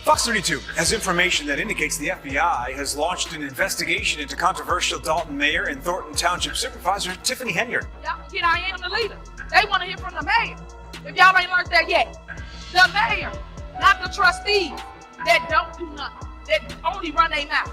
Fox 32 has information that indicates the FBI has launched an investigation into controversial Dalton Mayor and Thornton Township Supervisor Tiffany Henyard. Y'all can get I am the leader. They want to hear from the mayor. If y'all ain't learned that yet, the mayor, not the trustees that don't do nothing, that only run their mouth.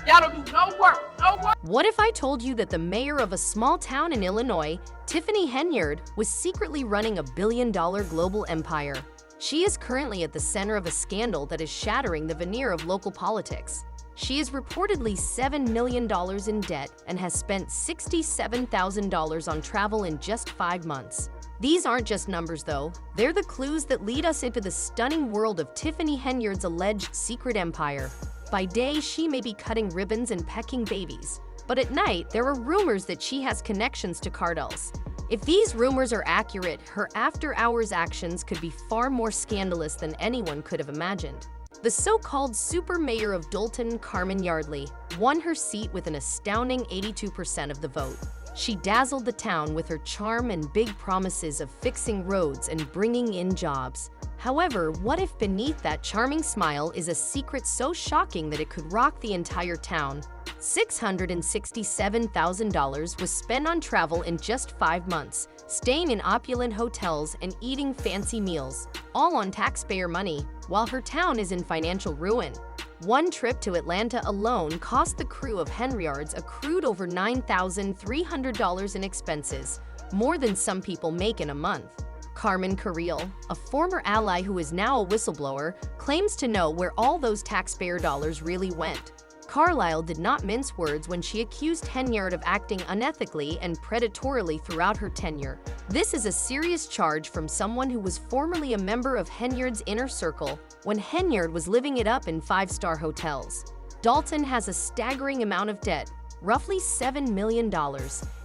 Y'all don't do no work, no work. What if I told you that the mayor of a small town in Illinois, Tiffany Henyard, was secretly running a billion-dollar global empire? She is currently at the center of a scandal that is shattering the veneer of local politics. She is reportedly $7 million in debt and has spent $67,000 on travel in just 5 months. These aren't just numbers, though. They're the clues that lead us into the stunning world of Tiffany Henyard's alleged secret empire. By day, she may be cutting ribbons and pecking babies. But at night, there are rumors that she has connections to cartels. If these rumors are accurate, her after-hours actions could be far more scandalous than anyone could have imagined. The so-called super mayor of Dalton, Carmen Yardley, won her seat with an astounding 82% of the vote. She dazzled the town with her charm and big promises of fixing roads and bringing in jobs. However, what if beneath that charming smile is a secret so shocking that it could rock the entire town? $667,000 was spent on travel in just 5 months, staying in opulent hotels and eating fancy meals, all on taxpayer money, while her town is in financial ruin. One trip to Atlanta alone cost the crew of Henyards accrued over $9,300 in expenses, more than some people make in a month. Carmen Carrillo, a former ally who is now a whistleblower, claims to know where all those taxpayer dollars really went. Carlisle did not mince words when she accused Henyard of acting unethically and predatorily throughout her tenure. This is a serious charge from someone who was formerly a member of Henyard's inner circle when Henyard was living it up in 5-star hotels. Dalton has a staggering amount of debt, roughly $7 million,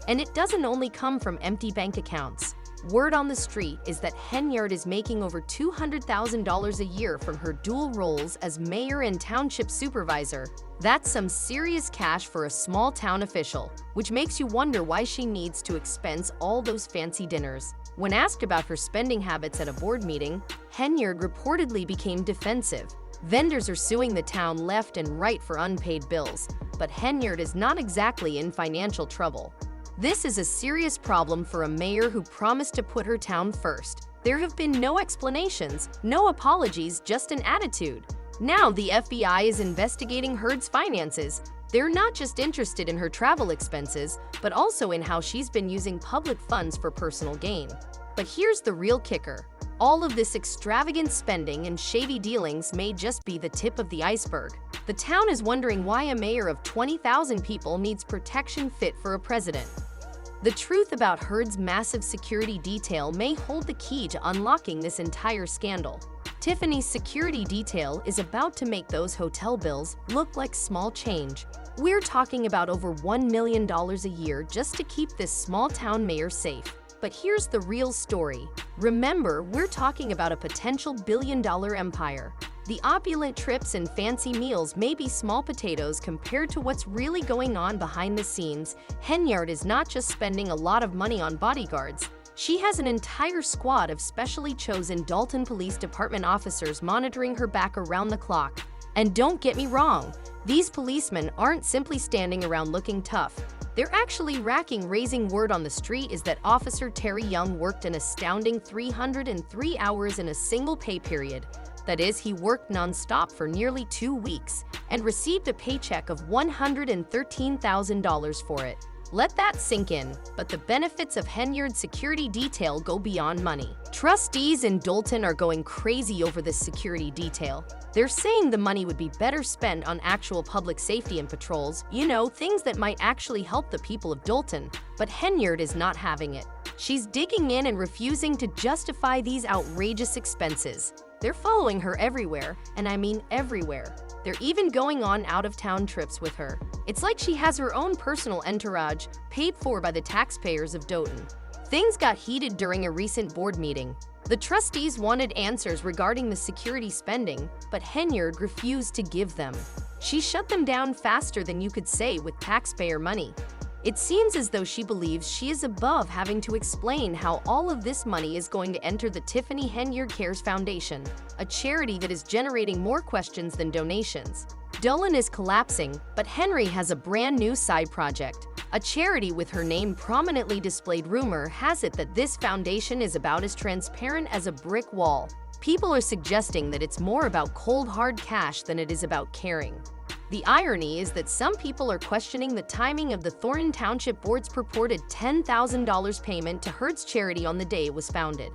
and it doesn't only come from empty bank accounts. Word on the street is that Henyard is making over $200,000 a year from her dual roles as mayor and township supervisor. That's some serious cash for a small town official, which makes you wonder why she needs to expense all those fancy dinners. When asked about her spending habits at a board meeting, Henyard reportedly became defensive. Vendors are suing the town left and right for unpaid bills, but Henyard is not exactly in financial trouble. This is a serious problem for a mayor who promised to put her town first. There have been no explanations, no apologies, just an attitude. Now the FBI is investigating Henyard's finances. They're not just interested in her travel expenses, but also in how she's been using public funds for personal gain. But here's the real kicker. All of this extravagant spending and shady dealings may just be the tip of the iceberg. The town is wondering why a mayor of 20,000 people needs protection fit for a president. The truth about Henyard's massive security detail may hold the key to unlocking this entire scandal. Tiffany's security detail is about to make those hotel bills look like small change. We're talking about over $1 million a year just to keep this small town mayor safe. But here's the real story. Remember, we're talking about a potential billion-dollar empire. The opulent trips and fancy meals may be small potatoes compared to what's really going on behind the scenes. Henyard is not just spending a lot of money on bodyguards. She has an entire squad of specially chosen Dalton Police Department officers monitoring her back around the clock. And don't get me wrong, these policemen aren't simply standing around looking tough. They're actually raising word on the street is that Officer Terry Young worked an astounding 303 hours in a single pay period. That is, he worked non-stop for nearly 2 weeks and received a paycheck of $113,000 for it. Let that sink in, but the benefits of Henyard's security detail go beyond money. Trustees in Dalton are going crazy over this security detail. They're saying the money would be better spent on actual public safety and patrols, things that might actually help the people of Dalton. But Henyard is not having it. She's digging in and refusing to justify these outrageous expenses. They're following her everywhere, and I mean everywhere. They're even going on out-of-town trips with her. It's like she has her own personal entourage, paid for by the taxpayers of Dalton. Things got heated during a recent board meeting. The trustees wanted answers regarding the security spending, but Henyard refused to give them. She shut them down faster than you could say with taxpayer money. It seems as though she believes she is above having to explain how all of this money is going to enter the Tiffany Henyard Cares Foundation, a charity that is generating more questions than donations. Dolan is collapsing, but Henry has a brand new side project. A charity with her name prominently displayed. Rumor has it that this foundation is about as transparent as a brick wall. People are suggesting that it's more about cold hard cash than it is about caring. The irony is that some people are questioning the timing of the Thornton Township Board's purported $10,000 payment to Heard's charity on the day it was founded.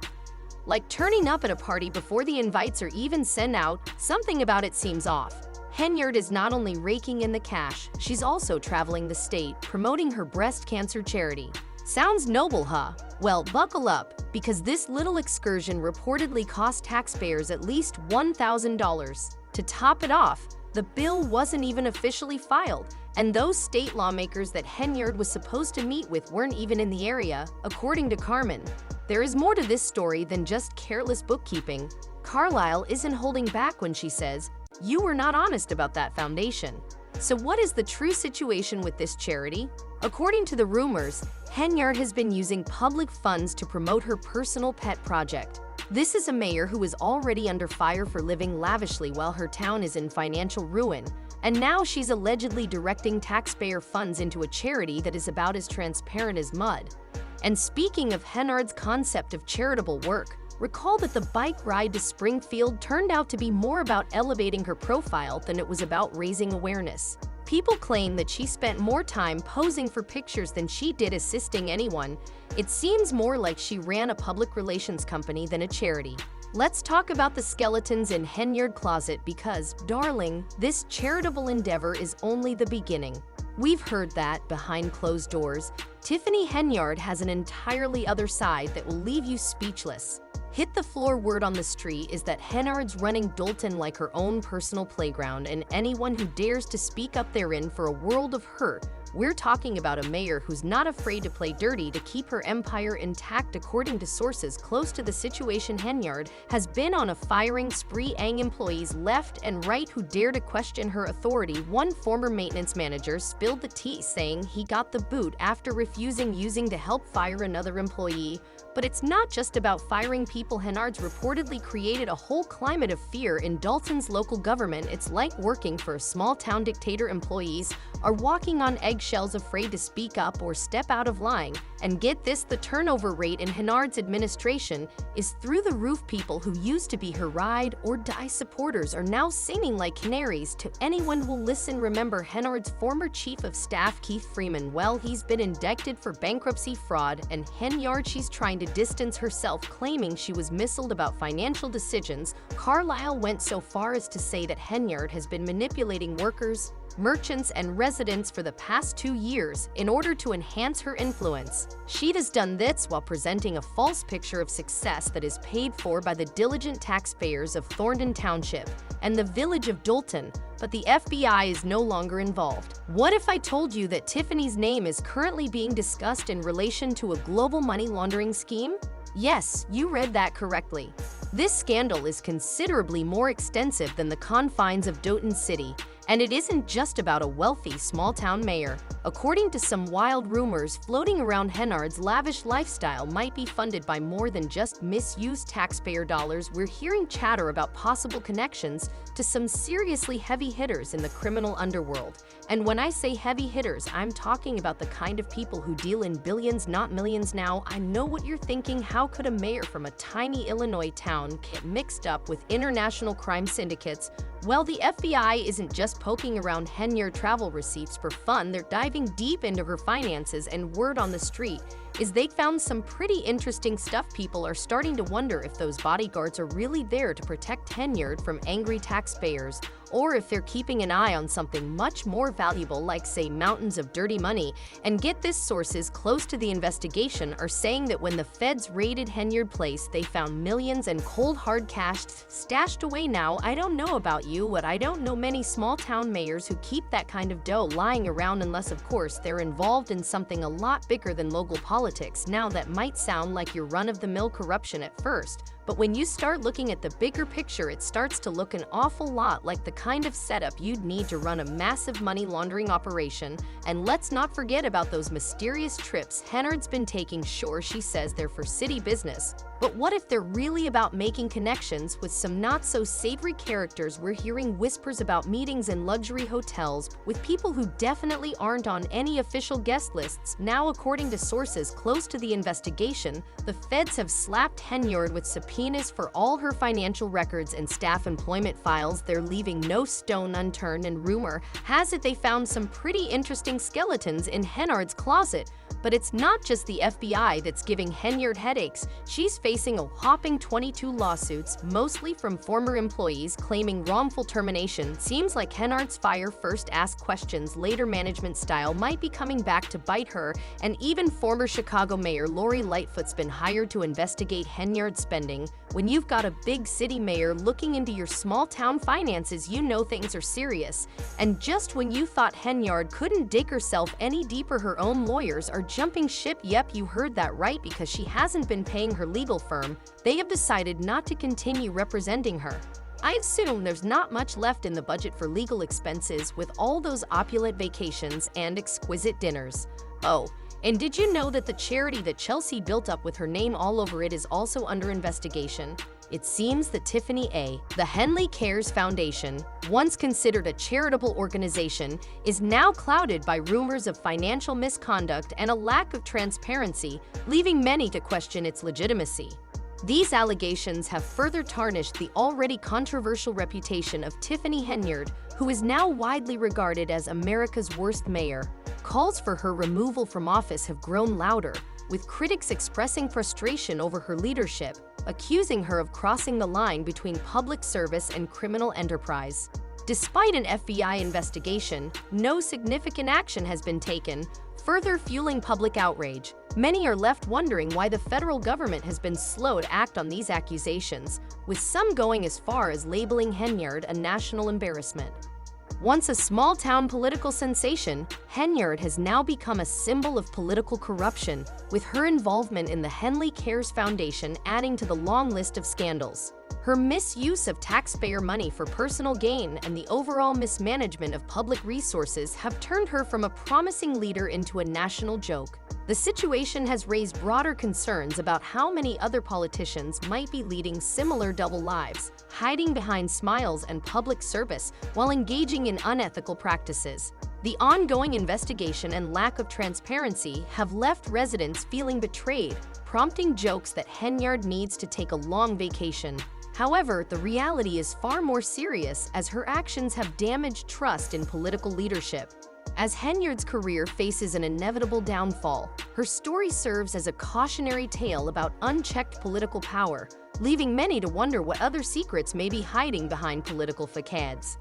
Like turning up at a party before the invites are even sent out, something about it seems off. Henyard is not only raking in the cash, she's also traveling the state, promoting her breast cancer charity. Sounds noble, huh? Well, buckle up, because this little excursion reportedly cost taxpayers at least $1,000. To top it off, the bill wasn't even officially filed, and those state lawmakers that Henyard was supposed to meet with weren't even in the area, according to Carmen. There is more to this story than just careless bookkeeping. Carlisle isn't holding back when she says, "You were not honest about that foundation." So what is the true situation with this charity? According to the rumors, Henyard has been using public funds to promote her personal pet project. This is a mayor who is already under fire for living lavishly while her town is in financial ruin, and now she's allegedly directing taxpayer funds into a charity that is about as transparent as mud. And speaking of Henyard's concept of charitable work, recall that the bike ride to Springfield turned out to be more about elevating her profile than it was about raising awareness. People claim that she spent more time posing for pictures than she did assisting anyone. It seems more like she ran a public relations company than a charity. Let's talk about the skeletons in Henyard closet because, darling, this charitable endeavor is only the beginning. We've heard that, behind closed doors, Tiffany Henyard has an entirely other side that will leave you speechless. Hit the floor word on the street is that Henyard's running Dalton like her own personal playground, and anyone who dares to speak up therein for a world of hurt. We're talking about a mayor who's not afraid to play dirty to keep her empire intact. According to sources close to the situation, Henyard has been on a firing spree, employees left and right who dare to question her authority. One former maintenance manager spilled the tea, saying he got the boot after refusing to help fire another employee. But it's not just about firing people. Henyard's reportedly created a whole climate of fear in Dalton's local government. It's like working for a small-town dictator. Employees are walking on eggshells, afraid to speak up or step out of line. And get this, the turnover rate in Henyard's administration is through the roof. People who used to be her ride or die supporters are now singing like canaries to anyone who will listen. Remember Henyard's former chief of staff, Keith Freeman? Well, he's been indicted for bankruptcy fraud, and Henyard, she's trying to distance herself, claiming she was misled about financial decisions. Carlisle went so far as to say that Henyard has been manipulating workers, merchants, and residents for the past 2 years in order to enhance her influence. She has done this while presenting a false picture of success that is paid for by the diligent taxpayers of Thornton Township and the village of Dalton. But the FBI is no longer involved. What if I told you that Tiffany's name is currently being discussed in relation to a global money laundering scheme? Yes, you read that correctly. This scandal is considerably more extensive than the confines of Dalton City, and it isn't just about a wealthy small-town mayor. According to some wild rumors floating around, Henyard's lavish lifestyle might be funded by more than just misused taxpayer dollars. We're hearing chatter about possible connections to some seriously heavy hitters in the criminal underworld. And when I say heavy hitters, I'm talking about the kind of people who deal in billions, not millions. Now, I know what you're thinking. How could a mayor from a tiny Illinois town get mixed up with international crime syndicates? Well, the FBI isn't just poking around Henyard travel receipts for fun. They're diving deep into her finances, and word on the street is they found some pretty interesting stuff. People are starting to wonder if those bodyguards are really there to protect Henyard from angry taxpayers, or if they're keeping an eye on something much more valuable, like, say, mountains of dirty money. And get this, sources close to the investigation are saying that when the feds raided Henyard Place, they found millions in cold hard cash stashed away. Now, I don't know about you, but I don't know many small-town mayors who keep that kind of dough lying around, unless, of course, they're involved in something a lot bigger than local politics. Now, that might sound like your run-of-the-mill corruption at first, but when you start looking at the bigger picture, it starts to look an awful lot like the kind of setup you'd need to run a massive money laundering operation. And let's not forget about those mysterious trips Henyard's been taking. Sure, she says they're for city business, but what if they're really about making connections with some not-so-savory characters? We're hearing whispers about meetings in luxury hotels with people who definitely aren't on any official guest lists. Now, according to sources close to the investigation, the feds have slapped Henyard with subpoenas for all her financial records and staff employment files. They're leaving no stone unturned, and rumor has it they found some pretty interesting skeletons in Henyard's closet. But it's not just the FBI that's giving Henyard headaches. She's facing a whopping 22 lawsuits, mostly from former employees claiming wrongful termination. Seems like Henyard's fire first ask questions, later management style might be coming back to bite her, and even former Chicago Mayor Lori Lightfoot's been hired to investigate Henyard's spending. When you've got a big city mayor looking into your small town finances, you know things are serious. And just when you thought Henyard couldn't dig herself any deeper, her own lawyers are jumping ship. Yep, you heard that right, because she hasn't been paying her legal firm. They have decided not to continue representing her. I assume there's not much left in the budget for legal expenses with all those opulent vacations and exquisite dinners. Oh, and did you know that the charity that Chelsea built up with her name all over it is also under investigation? It seems that Tiffany the Henley Cares Foundation, once considered a charitable organization, is now clouded by rumors of financial misconduct and a lack of transparency, leaving many to question its legitimacy. These allegations have further tarnished the already controversial reputation of Tiffany Henyard, who is now widely regarded as America's worst mayor. Calls for her removal from office have grown louder, with critics expressing frustration over her leadership, accusing her of crossing the line between public service and criminal enterprise. Despite an FBI investigation, no significant action has been taken, further fueling public outrage. Many are left wondering why the federal government has been slow to act on these accusations, with some going as far as labeling Henyard a national embarrassment. Once a small-town political sensation, Henyard has now become a symbol of political corruption, with her involvement in the Henley Cares Foundation adding to the long list of scandals. Her misuse of taxpayer money for personal gain and the overall mismanagement of public resources have turned her from a promising leader into a national joke. The situation has raised broader concerns about how many other politicians might be leading similar double lives, hiding behind smiles and public service while engaging in unethical practices. The ongoing investigation and lack of transparency have left residents feeling betrayed, prompting jokes that Henyard needs to take a long vacation. However, the reality is far more serious, as her actions have damaged trust in political leadership. As Henyard's career faces an inevitable downfall, her story serves as a cautionary tale about unchecked political power, leaving many to wonder what other secrets may be hiding behind political facades.